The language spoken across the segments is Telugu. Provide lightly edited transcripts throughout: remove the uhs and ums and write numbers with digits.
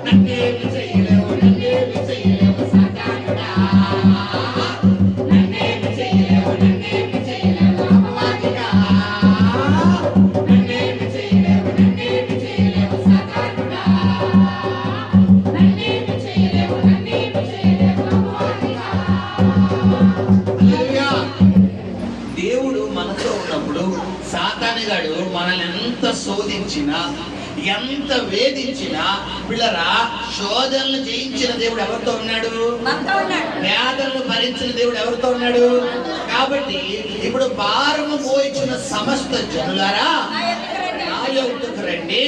నన్నేమి చేయలేవు, నన్నేమి చేయలేవు సాతానుడా. నన్నేమి చేయలేవు, నన్నేమి చేయలేవు అపవాదిగా. నన్నేమి చేయలేవు, నన్నేమి చేయలేవు సాతానుడా. నన్నేమి చేయలేవు, నన్నేమి చేయలేవు అపవాదిగా. హల్లెలూయా. దేవుడు మనతో ఉన్నప్పుడు సాతానుగాడు మనల్ని ఎంత శోధించినా, ఎంత వేధించినా, పిల్లరా, శోధనలు జయించిన దేవుడు ఎవరితో ఉన్నాడు? వేదనలు భరించిన దేవుడు ఎవరితో ఉన్నాడు? కాబట్టి ఇప్పుడు భారము మోయించిన సమస్త జనులారా నా యొద్దకు రండి,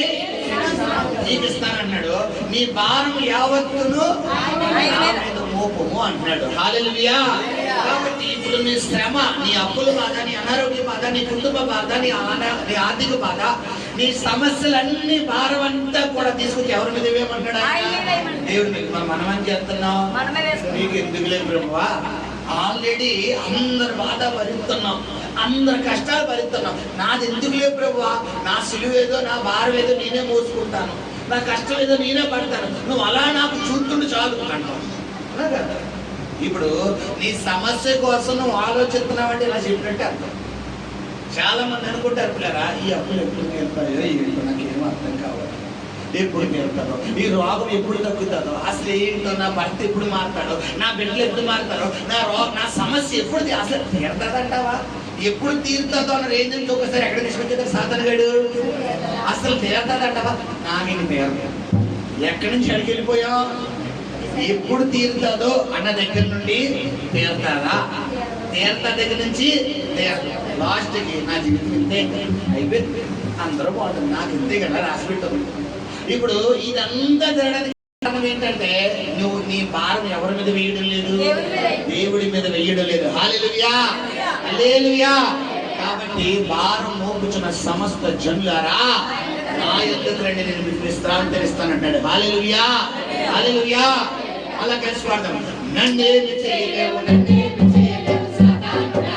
నీకు ఇస్తానన్నాడు. నీ భారం యావత్తును మోపము అంటున్నాడు. హల్లెలూయా. కాబట్టి ఇప్పుడు నీ శ్రమ, నీ అప్పుల బాధ, నీ అనారోగ్య బాధ, నీ కుటుంబ బాధ, నీ ఆర్థిక బాధ, నీ సమస్యలన్నీ భారం అంతా కూడా తీసుకొచ్చి ఎవరి మీద వేయమంటాడా? దేవుడి మీద. మనం ఏం చేస్తున్నాం? నీకు ఎందుకు లేదు ప్రభువా, ఆల్రెడీ అందరు బాధ భరిస్తున్నాం, అందరు కష్టాలు భరిస్తున్నాం, నాది ఎందుకు లేదు ప్రభువా, నా సిలువ ఏదో, నా భారం ఏదో నేనే మోసుకుంటాను, నా కష్టం ఏదో నేనే పడతాను, నువ్వు అలా నాకు చూస్తుండు చాలు అంటావు. ఇప్పుడు నీ సమస్య కోసం నువ్వు ఆలోచిస్తున్నావంటే ఇలా చెప్పినట్టే అర్థం. చాలా మంది అనుకుంటారు పిల్లరా, ఈ అప్పులు ఎప్పుడు నేర్పాయో ఏంటో నాకేమో అర్థం కావాలి, ఎప్పుడు నేర్తారో, ఈ రోగం ఎప్పుడు తగ్గుతుందో, అసలు ఏంటో, నా భర్త ఎప్పుడు మారుతాడో, నా బిడ్డలు ఎప్పుడు మారుతారో, నా సమస్య ఎప్పుడు అసలు తీరుతుందంటావా, ఎప్పుడు తీరుతుందో అన్న రేంజ్ నుంచి ఒకసారి ఎక్కడ తీసుకొచ్చేది సాతానుగాడు. అసలు తీరుతుందంటావా? నాకు తీరదు. ఎక్కడి నుంచి అడిగి వెళ్ళిపోయావు? ఎప్పుడు తీరుతుందో అన్న దగ్గర నుండి తీరుతారా, తీరుతా దగ్గర నుంచి లాస్ట్కి నా జీవితం ఇంతే అయిపోయింది, అందరూ బాగుంటుంది, నాకు ఇంతే కదా రాసి పెట్టదు. ఇప్పుడు ఇదంతా జరగడానికి కారణం ఏంటంటే నువ్వు నీ భారం ఎవరి మీద వేయడం లేదు, దేవుడి మీద వేయడం లేదు. హల్లెలూయా, హల్లెలూయా. కాబట్టి భారం మోపుచున్న సమస్త జనులారా నా యొద్దకు రండి, నేను మీకు విశ్రాంతి ఇస్తానంటాడు. హల్లెలూయా, హల్లెలూయా. అలా కలిసి పాడదాం. నన్నేమి చేయలేవు, నన్నేమి చేయలేవు సాతానుడా.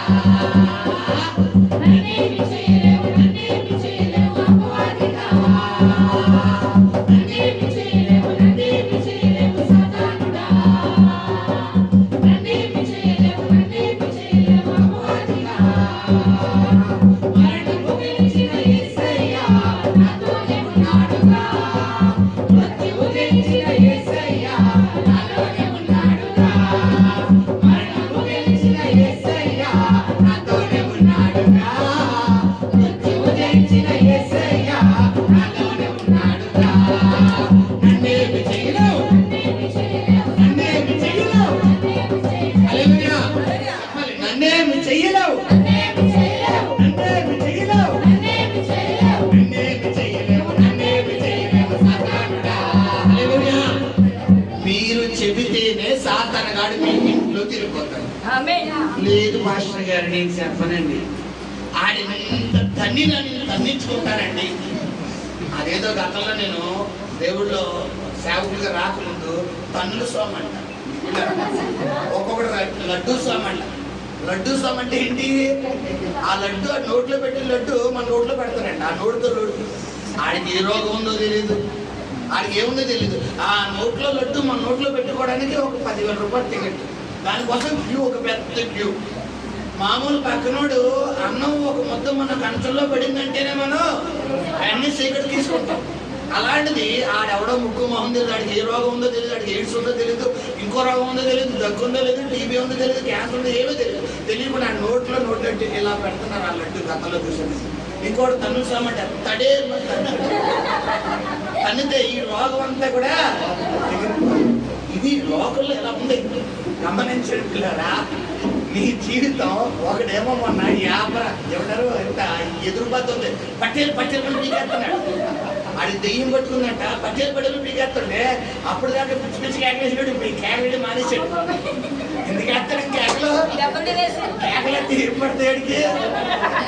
నన్నేమి చేయలేవు, నన్నేమి చేయలేవు అపవాదిగా. నన్నేమి చేయలేవు, నన్నేమి చేయలేవు సాతానుడా. నన్నేమి చేయలేవు, నన్నేమి చేయలేవు అపవాదిగా. మరణము గెలిచిన యేసయ్యా నాతోనే ఉన్నాడుగా. మృత్యువు గెలిచిన యేసయ్యా నాతోనే ఉన్నాడుగా. మరణము గెలిచిన యేసయ్యా నాతోనే ఉన్నాడుగా. మృత్యువు గెలిచిన యేసయ్యా నాతోనే ఉన్నాడుగా. నన్నేమి చేయలేవు, నన్నేమి చేయలేవు, నన్నేమి చేయలేవు. హల్లెలూయా. నన్నేమి చేయలేవు, నన్నేమి చేయలేవు, నన్నేమి చేయలేవు, నన్నేమి చేయలేవు, నన్నేమి చేయలేవు, నన్నేమి చేయలేవు సాతానుడా. హల్లెలూయా. మీరు చెబితేనే సాతానుగాడు మీ ఇంట్లో తిరిగిపోతాడు. లేదు మాస్టర్ గారు నేను చెప్పనండి, ఆడినంత తన్నించుకుంటానండి. అదేదో గతంలో నేను దేవుళ్ళో సేవకులుగా రాకముందు తన్నుల స్వామి అంట, ఒక్కొక్కడు లడ్డూ స్వామి అంట. లడ్డూ స్వామి అంటే ఏంటి? ఆ లడ్డు ఆ నోట్లో పెట్టిన లడ్డు మన నోట్లో పెడతారండి. ఆ నోటితో లడ్డు ఆడికి ఏ రోగం ఉందో తెలియదు, ఆడికి ఏముందో తెలియదు. ఆ నోట్లో లడ్డు మన నోట్లో పెట్టుకోవడానికి ఒక 10,000 రూపాయలు టికెట్, దానికోసం క్యూ, ఒక పెద్ద క్యూ. మామూలు పక్కనోడు అన్నం ఒక ముద్ద మన కంచంలో పడిందంటేనే మనం అన్ని సీకట్ తీసుకుంటాం. అలాంటిది ఆడెవడో ముక్కు మొహం తెలియదు, ఆడికి ఏ రోగం ఉందో తెలియదు, ఆడికి ఎయిడ్స్ ఉందో తెలియదు, ఇంకో రోగం ఉందో తెలియదు, దగ్గు ఉందో లేదు, టీబీ ఉందో తెలియదు, క్యాన్సర్ ఉందో ఏమో తెలియదు. తెలియకుండా ఆ నోట్లో ఇలా పెడుతున్నారు ఆ లడ్డు గతంలో చూసాను. ఇంకోటి తన్నుల స్వామి అంటే తడే తన్నితే ఈ రోగం అంతా కూడా. ఇది లోకల్లో ఎలా ఉంది గమనించండి పిల్లరా. నీ జీవితం ఒకడేమో మొన్న ఎవడారు ఎంత ఎదురుపోతుంది, పట్టేలు పట్టేలు పీకేస్తున్నాడు. అది దెయ్యం పట్టుకుందంట, పట్టేలు పీకేస్తుండే. అప్పుడు దాకా పిచ్చి పిచ్చి కేకలేసాడు, ఇప్పుడు ఈ కేకలేడి మానేసాడు. ఎందుకు వేస్తాడు కేకలు? కేకలెత్తి ఏం పడతాడికి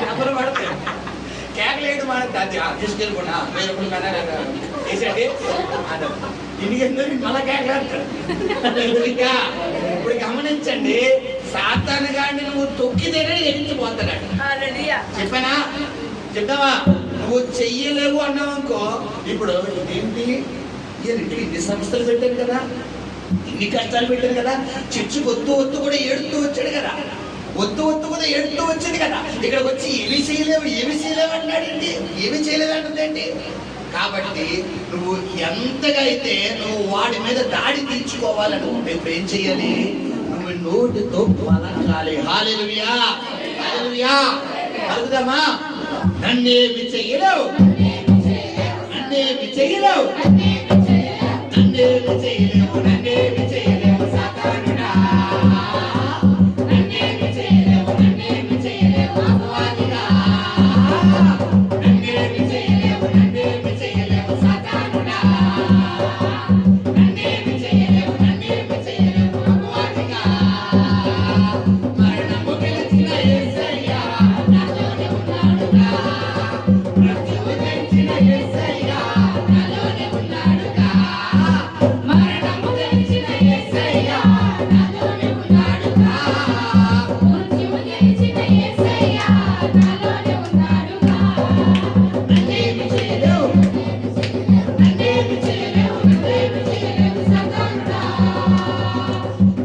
డబ్బులు పడతాయి. కేకలేడు మానేది అది తీసుకెళ్ళకుండా 1000 రూపాయలు వేసాడు. అదే ఇంటికి మళ్ళా కేకలేస్తాడు. ఇప్పుడు గమనించండి, సాతాను గాడిని నువ్వు తొక్కితేనే ఎదించిపోతాడు. చెప్పానా? చెప్తావా? నువ్వు చెయ్యలేవు అన్నావు అనుకో, ఇప్పుడు ఇదేంటి ఇంట్లో ఇన్ని సంస్థలు పెట్టారు కదా, ఇన్ని కష్టాలు పెట్టారు కదా, చర్చి వద్దు వద్దు కూడా ఏడుతూ వచ్చాడు కదా, వద్దు వద్దు కూడా ఏడుతూ వచ్చింది కదా, ఇక్కడికి వచ్చి ఏమి చేయలేవు అన్నాడండి, ఏమి చేయలేదంటుందండి. కాబట్టి నువ్వు ఎంతగా అయితే నువ్వు వాడి మీద దాడి తీర్చుకోవాలనుకుంటే ఇప్పుడు ఏం చెయ్యాలి? నువ్వు నోటితో పలకాలి. హల్లెలూయా, హల్లెలూయా. పలుకుదామా? నన్నేమి చెయ్యలేవు, నన్నేమి చేయలేవు, నన్నేమి చేయలేవు, నన్నేమి చేయలేవు సాతానుడా, నన్నేమి చేయలేవు, నన్నేమి చేయలేవు అపవాదిగా, నన్నేమి చేయలేవు, నన్నేమి చేయలేవు సాతానుడా, నన్నేమి చేయలేవు, నన్నేమి చేయలేవు అపవాదిగా. మరణము గెలిచిన యేసయ్య నాతోనే ఉన్నాడుగా, మృత్యువు గెలిచిన యేసయ్య నాలోనే ఉన్నాడుగా, మరణము గెలిచిన యేసయ్య నాలోనే ఉన్నాడుగా, మృత్యువు గెలిచిన యేసయ్య నాలోనే ఉన్నాడుగా. నన్నేమి చేయలేవు, నన్నేమి చేయలేవు, నన్నేమి చేయలేవు సాతానుడా,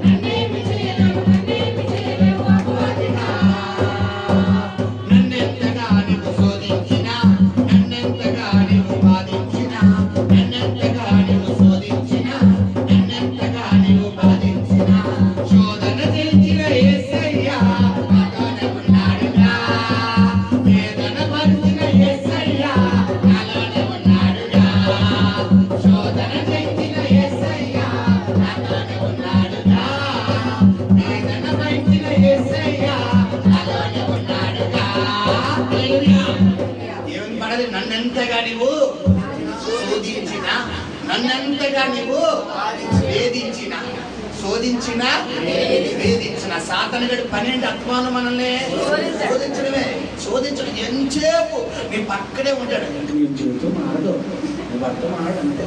నన్నేమి చేయలేవు, నన్నేమి చేయలేవు అపవాదిగా. నన్నెంతగా నీవు శోధించినా, నన్నెంతగా నీవు బాధించినా, నన్నెంతగా నీవు శోధించినా, నన్నెంతగా నీవు బాధించినా, శోధన చేసిన యేసయ్య నాతోనే ఉన్నాడుగా, వేదన పరిచిన యేసయ్య నాలోనే ఉన్నాడుగా, శోధన చేసిన యేసయ్య నాతోనే ఉన్నాడుగా, వేదన పరిచిన యేసయ్య నాలోనే ఉన్నాడుగా. హల్లెలూయా. ఏమని పడాలి? నన్నెంతగా నీవు శోధించిన, నన్నెంతగా నీవు వేధించిన, శోధించిన, వేధించిన. సాతానుగాడి పన్నెండు అత్మానం మనల్ని శోధించడమే, శోధించడం. ఎంతసేపు నీ పక్కనే ఉంటాడు. ఇంక నీ జీవితం మారడు, నీ భర్త మారడు, అంతే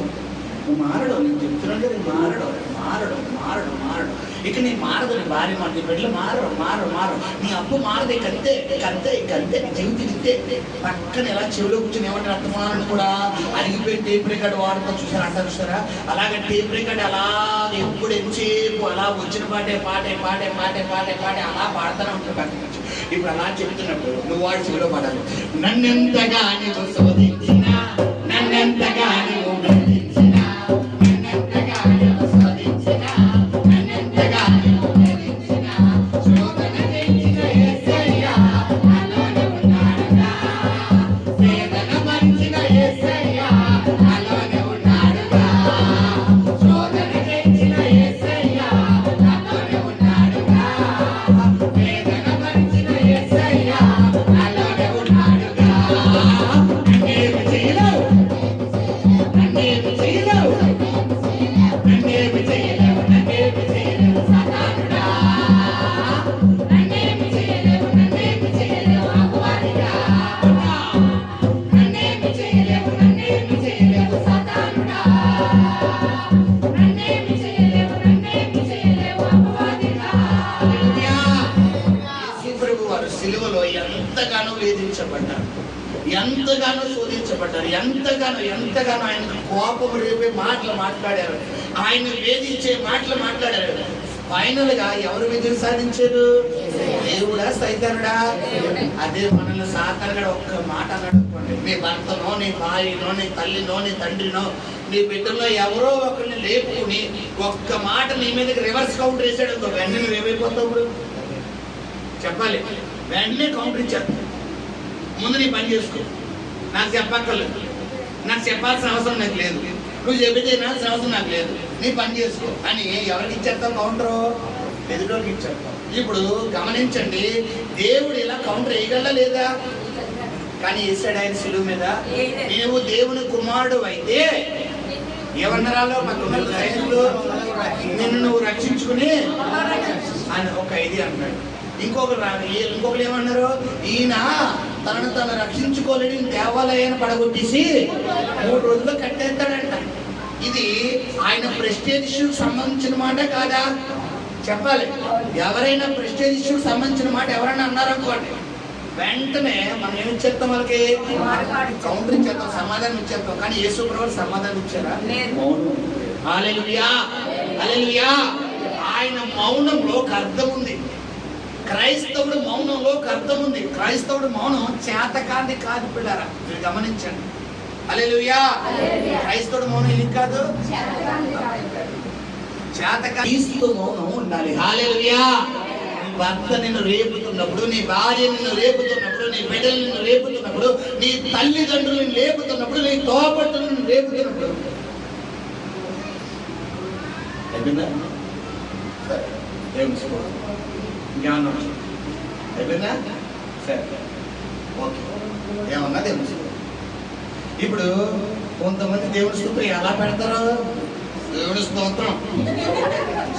నువ్వు మారడు. నేను చెప్తున్నాడు కదా, మారడు మారడు మారడు మారడు. ఇక నీ మారదు, నీ భార్య మాట, నీ బిడ్డలు మారరు మారరు మారరు, నీ అప్పు మారదు. ఇక అంతే, ఇక అంతే, ఇక అంతే. నీ జీవితం ఇంతే. పక్కన ఎలా చెవిలో కూర్చొని ఏమంటారు అర్థమాలను కూడా అరిగిపోయి టేప్ రికార్డు వాడుతూ చూసారా, అంటారు చూసారా? అలాగే టేప్ రికార్డు అలా ఎప్పుడు ఎంతసేపు అలా వచ్చిన పాటే పాటే పాటే పాటే పాటే పాటే అలా పాడుతూనే ఉంటారు పక్కన నుంచి. ఇప్పుడు అలా చెప్తున్నప్పుడు నువ్వు వాడి చెవిలో పడాలి. నన్నెంతగా నీవు శోధించినా, నన్నెంతగా నీవు వేధించినా, నన్నెంతగా నీవు శోధించినా, నన్నెంతగా నీవు వేధించినా, శోధన చేసిన యేసయ్య నాలోనే ఉన్నాడుగా, వేదన పరిచిన యేసయ్య నాలోనే ఉన్నాడుగా, శోధన చేసిన యేసయ్య నాలోనే ఉన్నాడుగా, వేదన పరిచిన యేసయ్య నాలోనే ఉన్నాడుగా. నన్నేమి చేయలేవు, నన్నేమి చేయలేవు, నన్నేమి చేయలేవు, నన్నేమి చేయలేవు సాతానుడా, నన్నేమి చేయలేవు, నన్నేమి చేయలేవు అపవాదిగా, నన్నేమి చేయలేవు, నన్నేమి చేయలేవు సాతానుడా, నన్నేమి చేయలేవు, నన్నేమి చేయలేవు అపవాదిగా. హల్లెలూయా. యేసు ప్రభు వారు సిలువలో ఎంతగానో వేధించబడ్డారు, ఎంతగానో శోధించబడ్డారు, ఎంతగానో ఆయనకు కోపం రేపే మాటలు మాట్లాడారు, ఆయన వేధించే మాటలు మాట్లాడారు. ఫైనల్ గా ఎవరు విజయం సాధించారు? దేవుడా సైతానుడా? అదే మనల్ని సాతానుడు ఒక్క మాట అన్నాడు అనుకోండి, నీ భర్తనో, నీ భార్యనో, నీ తల్లినో, నీ తండ్రినో, నీ బిడ్డలో ఎవరో ఒకరిని లేపుకుని ఒక్క మాట నీ మీదకి రివర్స్ కౌంటర్ వేసాడు అనుకో, వెంటనే నువ్వు ఏమైపోతావు? ఇప్పుడు చెప్పాలి, వెంటనే కౌంటర్ ఇచ్చారు. ముందు నీ పని చేసుకో, నాకు చెప్పక్కర్లేదు, నాకు చెప్పాల్సిన అవసరం నాకు లేదు, నువ్వు చెబితే వినాల్సిన అవసరం నాకు లేదు, నీ పని చేసుకో అని ఎవరికి ఇచ్చేస్తావు కౌంటరు? ఎదుటోకి ఇచ్చేస్తావు. ఇప్పుడు గమనించండి, దేవుడు ఇలా కౌంటర్ వేయగలరా లేదా? కానీ వేసాడు ఆయన సిలువ మీద. నీవు దేవుని కుమారుడు అయితే ఏమన్నారాలో పక్కన సైనికులు, నిన్ను నువ్వు రక్షించుకుని అని ఒక ఇది అన్నాడు. ఇంకొకరు ఏమన్నారు? ఈయన తనను తను రక్షించుకోలేని దేవాలయాన్ని పడగొట్టేసి 3 రోజుల్లో కట్టేస్తాడంట. ఇది ఆయన ప్రెస్టేజ్ ఇష్యూకి సంబంధించిన మాట కాదా? చెప్పాలి. ఎవరైనా ప్రెస్టేజ్ ఇష్యూకి సంబంధించిన మాట ఎవరైనా అన్నారనుకోండి, వెంటనే మనం ఏమి ఇచ్చేస్తాం, వాళ్ళకి కౌంటర్ ఇచ్చేస్తాం, సమాధానం ఇచ్చేస్తాం. కానీ యేసు ప్రభువు సమాధానం ఇచ్చారా? మౌనం. హల్లెలూయా, హల్లెలూయా. ఆయన మౌనంలో ఒక అర్థం ఉంది. క్రైస్తవుడు మౌనంలో ఒక అర్థం ఉంది. క్రైస్తవుడు మౌనం చేతకాంది కాదు పిల్లరా, మీరు గమనించండి. హల్లెలూయా. క్రైస్తవుడు మౌనం ఏం కాదు, చేతకాంది మౌనం ఉండాలి. హల్లెలూయా. నీ భర్త నిన్ను రేపుతున్నప్పుడు, నీ భార్య నిన్ను రేపుతున్నప్పుడు, నీ బిడ్డలు నిన్ను రేపుతున్నప్పుడు, నీ తల్లిదండ్రులు నిన్ను రేపుతున్నప్పుడు, నీ తోబట్టులు నిన్ను రేపుతున్నప్పుడు అయిపోయిందా? జ్ఞానం అయిపోయిందా? సరే, ఓకే. ఏమన్నా దేవుని స్తోత్రం. ఇప్పుడు కొంతమంది దేవుని స్తోత్రం ఎలా పెడతారు? దేవుడి స్తోత్రం,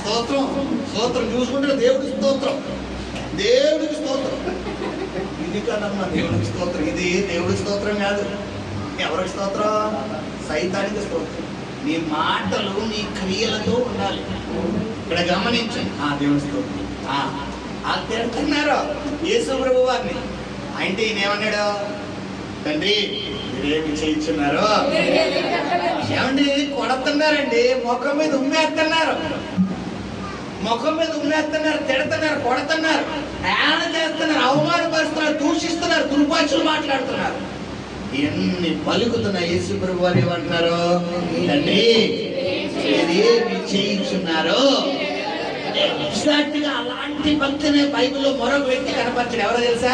స్తోత్రం, స్తోత్రం చూసుకుంటే దేవుడి స్తోత్రం, దేవుడికి స్తోత్రం. ఇది కాదమ్మా దేవుడికి స్తోత్రం. ఇది దేవుడి స్తోత్రం కాదు. ఎవరికి స్తోత్రం? సైతానికి స్తోత్రం. నీ మాటలు నీ క్రియలతో ఉండాలి. ఇక్కడ గమనించు. దేవుని స్తోత్రం. తిడుతున్నారు యేసు ప్రభు వారిని. అంటే ఈయన ఏమన్నాడు? తండ్రి మీరేమి చేయించున్నారు? ఏమండి కొడుతున్నారండి, ముఖం మీద ఉమ్మేస్తున్నారు, ముఖం మీద ఉమ్మేస్తున్నారు, తిడుతున్నారు, కొడుతున్నారు, హేళన చేస్తున్నారు, అవమానపరుస్తున్నారు, దూషిస్తున్నారు, దుర్భాషలు మాట్లాడుతున్నారు. ఎన్ని పలుకుతున్న యేసు ప్రభు వారు ఏమంటున్నారు? తండ్రి మీరేమి చేయించున్నారు? ఎగ్జాక్ట్ గా అలాంటి భక్తిని బైబిల్లో మరొక వ్యక్తి కనపరిచాడు. ఎవరో తెలుసా?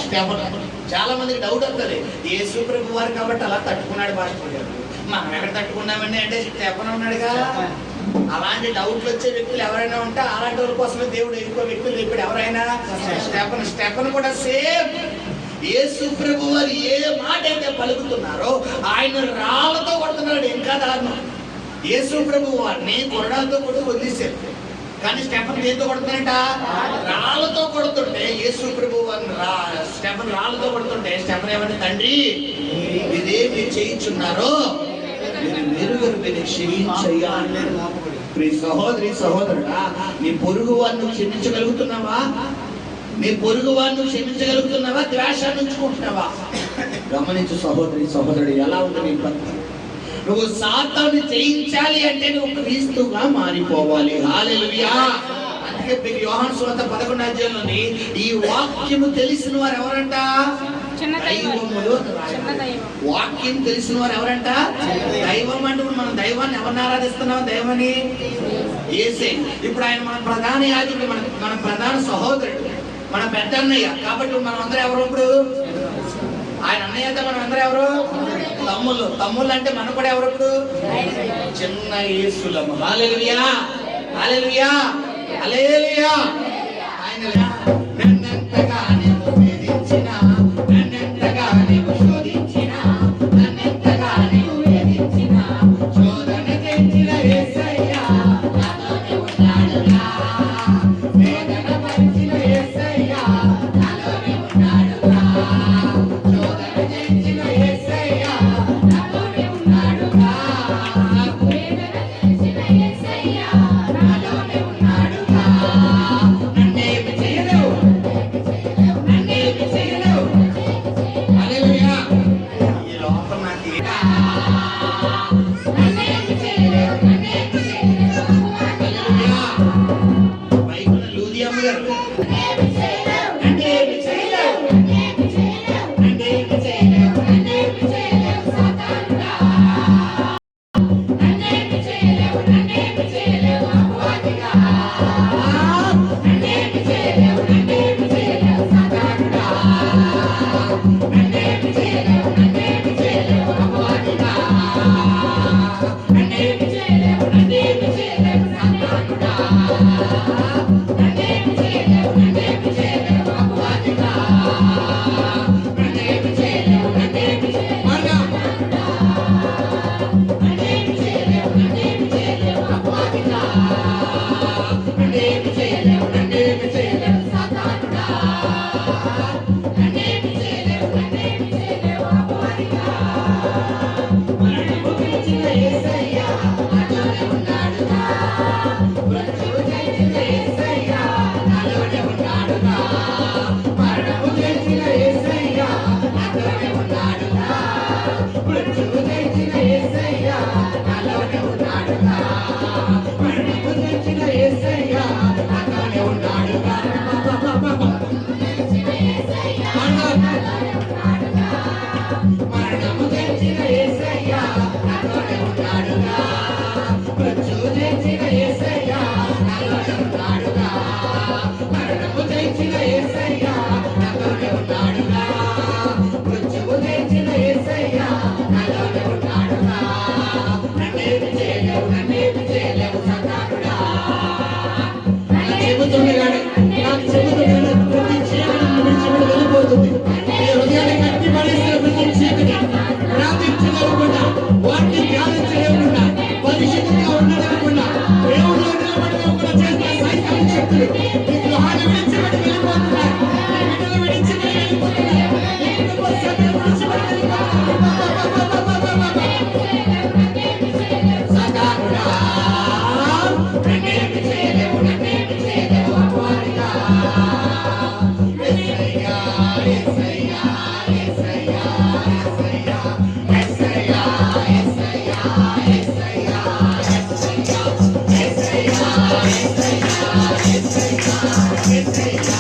స్టెఫను. చాలా మందికి డౌట్ వస్తుంది, యేసు ప్రభు వారు కాబట్టి అలా తట్టుకున్నాడు పాస్టర్ గారు, మనం ఎక్కడ తట్టుకున్నామండి అంటే స్టెఫను ఉన్నాడుగా. అలాంటి డౌట్లు వచ్చే వ్యక్తులు ఎవరైనా ఉంటే అలాంటి వాళ్ళ కోసమే దేవుడు ఎక్కువ వ్యక్తులు చెప్పాడు. ఎవరైనా స్టెఫను కూడా సేమ్. యేసు ప్రభు వారు ఏ మాట అయితే పలుకుతున్నారో ఆయన రాళ్ళతో కొడుతున్నాడు. ఇంకా దారుణం, యేసు ప్రభు వారిని కొరడాలతో కొట్టి వదిలేశారు. కానీ స్టెఫన్ దేంతో కొడుతున్నాడట? రాళ్ళతో కొడుతుంటే యేసు ప్రభు వారిని స్టెఫన్ రాళ్ళతో కొడుతుంటే స్టెఫన్ ఏమంటే, తండ్రి మీరేమి చేయించున్నారో మీరు క్షమించయ్యా. సహోదరి సహోదరుడా, నీ పొరుగు వారిని క్షమించగలుగుతున్నావా? నీ పొరుగు వారిని క్షమించగలుగుతున్నావా? ద్వేషాన్ని ఉంచుకుంటున్నావా? గమనించు సహోదరి సహోదరుడు, ఎలా ఉంది నీ భక్తి? నువ్వు సాతాను జయించాలి అంటే నువ్వు క్రీస్తుగా మారిపోవాలి. హల్లెలూయా. అందుకే యోహాను సువార్త 11వ అధ్యాయంలోని ఈ వాక్యము తెలిసిన వారు ఎవరంట? దైవములు. వాక్యం తెలిసిన వారు ఎవరంట? దైవం. అంటే మనం దైవాన్ని ఎవరిని ఆరాధిస్తున్నాం? దైవాన్ని, యేసే. ఇప్పుడు ఆయన మన ప్రధాన యాజకుడు, మన ప్రధాన సహోదరుడు, మన పెద్ద అన్నయ్య. కాబట్టి మనం అందరూ ఎవరు? ఇప్పుడు ఆయన అన్నయ్య అయితే మనం అందరూ ఎవరు? తమ్ముళ్ళు. తమ్ముళ్ళు అంటే మనం కూడా ఎవరు? ఇప్పుడు చిన్న యేసులము. హల్లెలూయా, హల్లెలూయా, హల్లెలూయా. ఆయన నన్నెంతగా నీవు వేధించినా, నన్నెంతగా నీవు శోధించినా, నన్నెంతగా నీవు వేధించినా, శోధన తెచ్చిన యేసయ్యా నాతోనే ఉన్నాడుగా. వేదన పరిచిన యేసయ్యా నాలోనే ఉన్నాడుగా. శోధన తెచ్చిన యేసయ్యా నాలోనే ఉన్నాడుగా. వేదన తెచ్చిన యేసయ్యా నాలోనే ఉన్నాడుగా. నన్నేమి చేయలేవు, విగ్రహాన్ని విడిచిపెట్టి వెళ్ళిపోతున్నారు. బిడ్డలు విడిచిపెట్టి వెళ్ళిపోతున్నారు. కుటుంబ సభ్యులు విడిచిపెట్టి వెళ్ళిపోతున్నారు. సదానుడా నన్నేమి చేయలేవు, నన్నేమి చేయలేవు అపవాదిగా. యేసయ్యా యేసయ్యా యేసయ్యా యేసయ్యా యేసయ్యా యేసయ్యా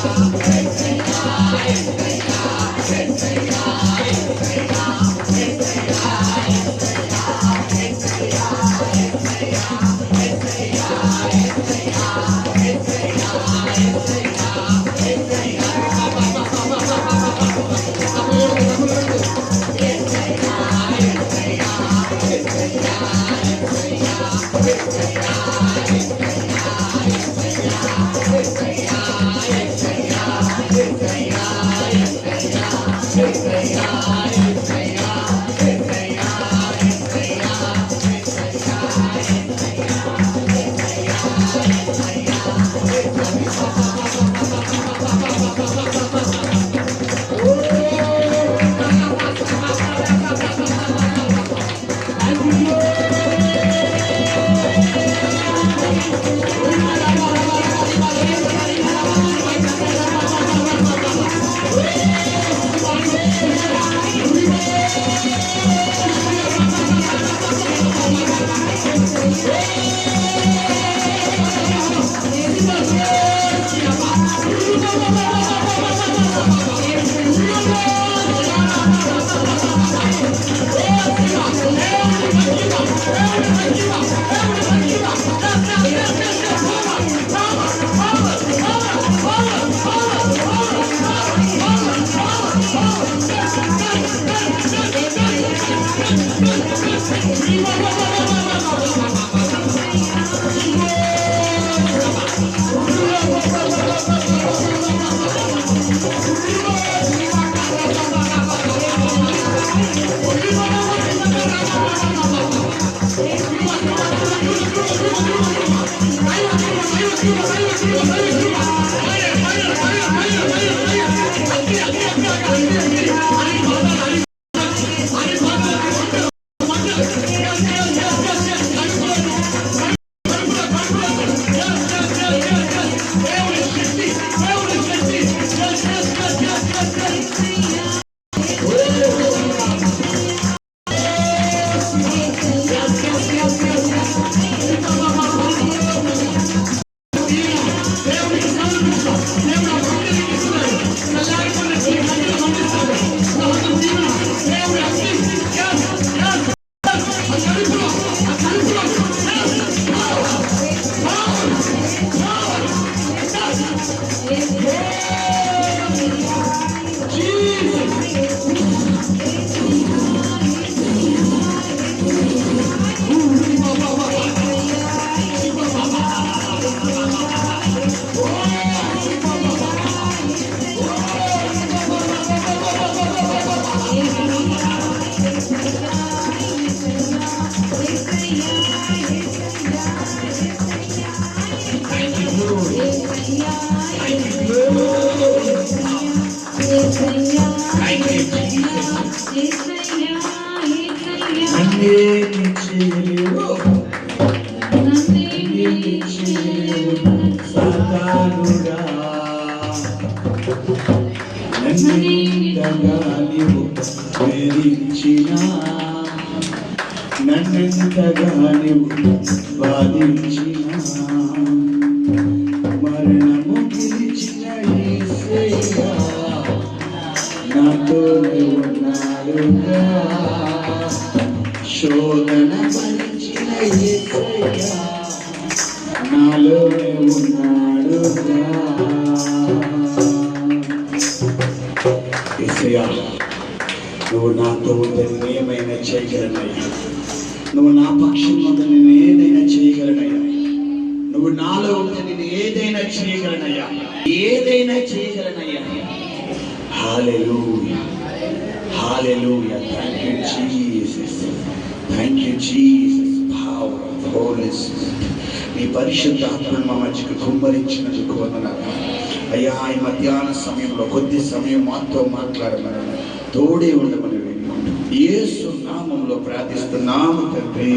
నన్నెంతగా నీవు బాధించినా మరణము పిలిచిన యేసయ్యా నాతోనే ఉన్నాడుగా శోధన భరించిన యేసయ్యా నాలోనే ఉన్నాడుగా యేసయ్యా నువ్వు నాతో ఉంటే ఏమైనా చేయగలనయ్యా నువ్వు నా పక్షం వద్ద నేను ఏదైనా చేయగలనయ్యా నువ్వు నాలో ఉంటే నేను ఏదైనా చేయగలనయ్యా ఏదైనా చేయగలనయ్యా hallelujah hallelujah thank you Jesus power of holy spirit నీ పరిశుద్ధాత్మను మా మధ్యకు కుమ్మరించినందుకు వందనాలు అయ్యా. ఈ మధ్యాహ్న సమయంలో కొద్ది సమయం మాతో మాట్లాడమని, తోడే ఉండమని యేసు నామములో ప్రార్థిస్తున్నాము తండ్రి.